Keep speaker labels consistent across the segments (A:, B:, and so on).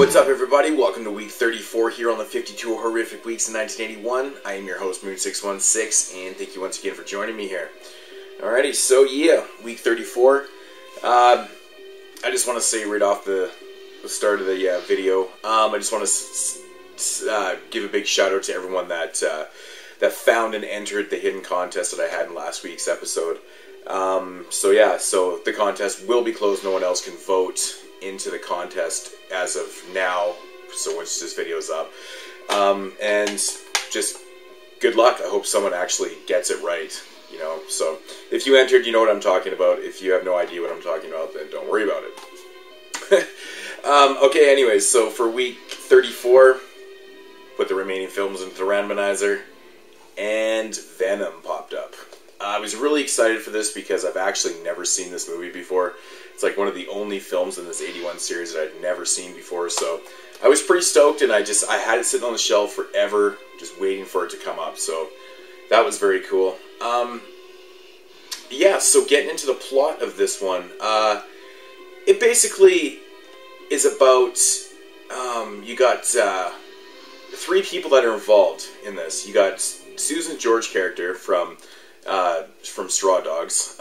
A: what's up everybody? Welcome to week 34 here on the 52 Horrific Weeks in 1981. I am your host, Moon616, and thank you once again for joining me here. Alrighty, so yeah, week 34. I just want to say right off the start of the video, I just want to give a big shout out to everyone that found and entered the hidden contest that I had in last week's episode. So yeah, so the contest will be closed. No one else can vote into the contest as of now, so once this video is up. And just good luck. I hope someone actually gets it right, you know. So if you entered, you know what I'm talking about. If you have no idea what I'm talking about, then don't worry about it. Okay, anyways, so for week 34, put the remaining films into the randomizer, and Venom popped up. I was really excited for this because I've actually never seen this movie before. It's like one of the only films in this 81 series that I'd never seen before, so I was pretty stoked, and I had it sitting on the shelf forever, just waiting for it to come up, so that was very cool. Yeah, so getting into the plot of this one, it basically is about, you got three people that are involved in this. You got Susan George character from Straw Dogs.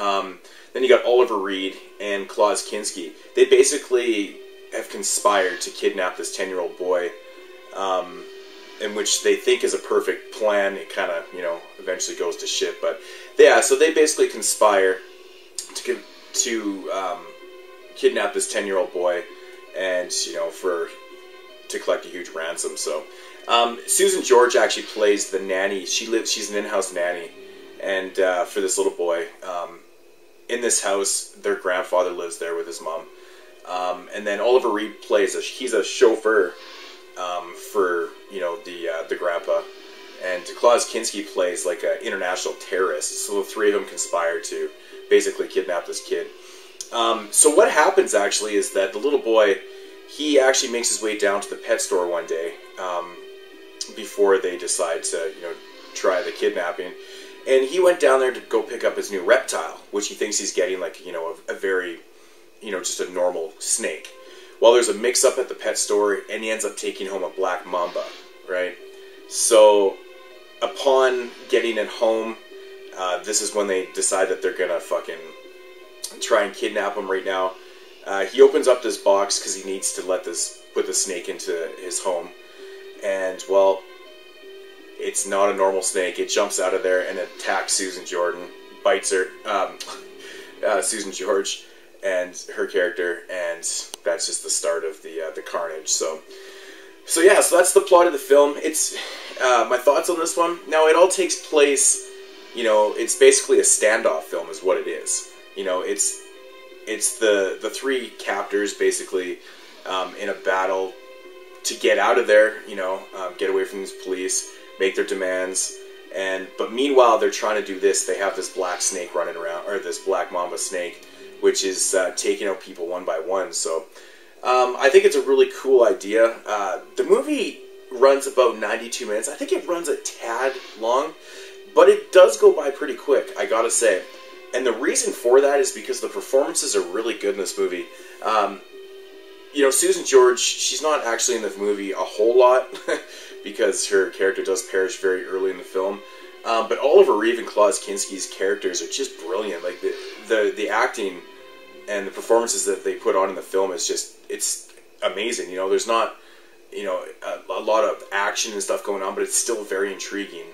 A: Then you got Oliver Reed and Klaus Kinski. They basically have conspired to kidnap this 10-year-old boy, in which they think is a perfect plan. It kind of, you know, eventually goes to shit. But yeah, so they basically conspire to kidnap this 10-year-old boy, and you know, to collect a huge ransom. So Susan George actually plays the nanny. She's an in-house nanny. And for this little boy, in this house, their grandfather lives there with his mom. And then Oliver Reed plays he's a chauffeur for, you know, the grandpa. And Klaus Kinski plays like an international terrorist. So the three of them conspire to basically kidnap this kid. So what happens actually is that the little boy, he actually makes his way down to the pet store one day before they decide to, you know, try the kidnapping. And he went down there to go pick up his new reptile, which he thinks he's getting, like, you know, a very, you know, just a normal snake. Well, there's a mix-up at the pet store, and he ends up taking home a black mamba, right? So, upon getting it home, this is when they decide that they're gonna fucking try and kidnap him right now. He opens up this box because he needs to put the snake into his home. And, well, it's not a normal snake. It jumps out of there and attacks Susan Jordan, bites her, Susan George, and her character, and that's just the start of the carnage. So yeah, so that's the plot of the film. It's my thoughts on this one. Now, it all takes place, you know, it's basically a standoff film, is what it is. You know, it's the three captors basically in a battle to get out of there. You know, get away from these police, make their demands, but meanwhile they're trying to do this. They have this black snake running around, or this black mamba snake, which is taking out people one by one. So I think it's a really cool idea. The movie runs about 92 minutes. I think it runs a tad long, but it does go by pretty quick, I gotta say. And the reason for that is because the performances are really good in this movie. You know, Susan George, she's not actually in the movie a whole lot because her character does perish very early in the film. But Oliver Reed and Klaus Kinski's characters are just brilliant. Like the acting and the performances that they put on in the film is just, it's amazing. You know, there's not, you know, a lot of action and stuff going on, but it's still very intriguing.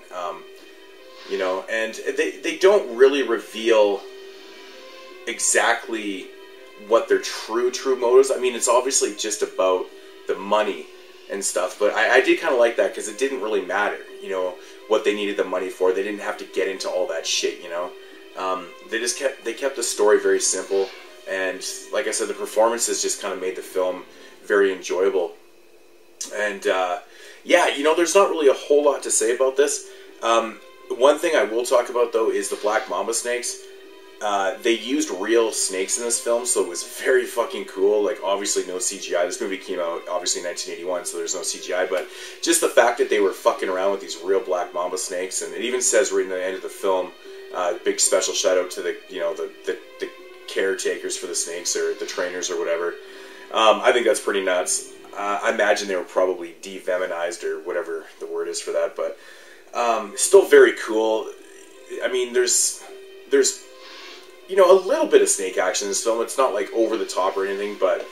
A: You know, and they don't really reveal exactly what their true motives. I mean, it's obviously just about the money and stuff, but I did kind of like that because it didn't really matter, you know, what they needed the money for. They didn't have to get into all that shit, you know. They kept the story very simple, and like I said, the performances just kind of made the film very enjoyable. And yeah, you know, there's not really a whole lot to say about this. One thing I will talk about though is the black mamba snakes. They used real snakes in this film, so it was very fucking cool. Like, obviously no CGI. This movie came out, obviously, in 1981, so there's no CGI, but just the fact that they were fucking around with these real black mamba snakes, and it even says right in the end of the film, big special shout out to the, you know, the caretakers for the snakes, or the trainers, or whatever. I think that's pretty nuts. I imagine they were probably de-venomized or whatever the word is for that, but still very cool. I mean, there's you know, a little bit of snake action in this film. It's not like over the top or anything, but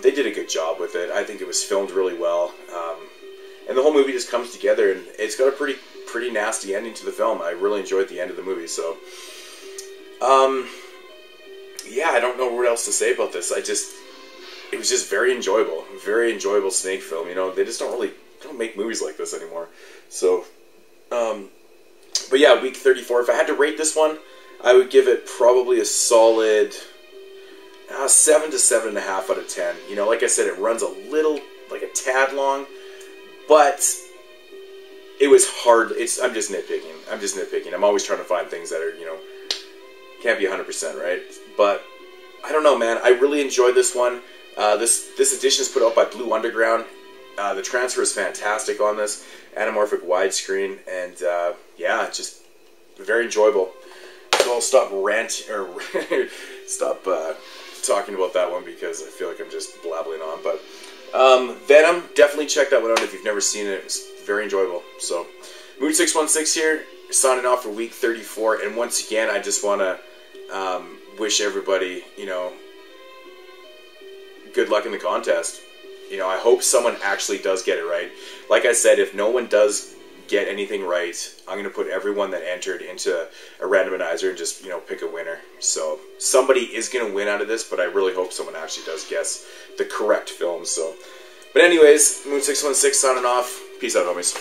A: they did a good job with it. I think it was filmed really well, and the whole movie just comes together, and it's got a pretty nasty ending to the film. I really enjoyed the end of the movie, so yeah, I don't know what else to say about this. It was just very enjoyable snake film. You know, they just don't make movies like this anymore. So, but yeah, week 34. If I had to rate this one, I would give it probably a solid 7 to 7.5 out of 10. You know, like I said, it runs a little, like a tad long, but it was hard. I'm just nitpicking. I'm always trying to find things that are, you know, can't be 100%, right? But I don't know, man. I really enjoyed this one. This edition is put out by Blue Underground. The transfer is fantastic on this anamorphic widescreen, and yeah, just very enjoyable. So I'll stop stop talking about that one because I feel like I'm just blabbling on. But Venom, definitely check that one out if you've never seen it. It was very enjoyable. So Moon616 here, signing off for week 34, and once again, I just want to wish everybody, you know, good luck in the contest. You know, I hope someone actually does get it right. Like I said, if no one does get anything right, I'm going to put everyone that entered into a randomizer and just, you know, pick a winner. So somebody is going to win out of this, but I really hope someone actually does guess the correct film. So, but anyways, Moon616 signing off. Peace out, homies.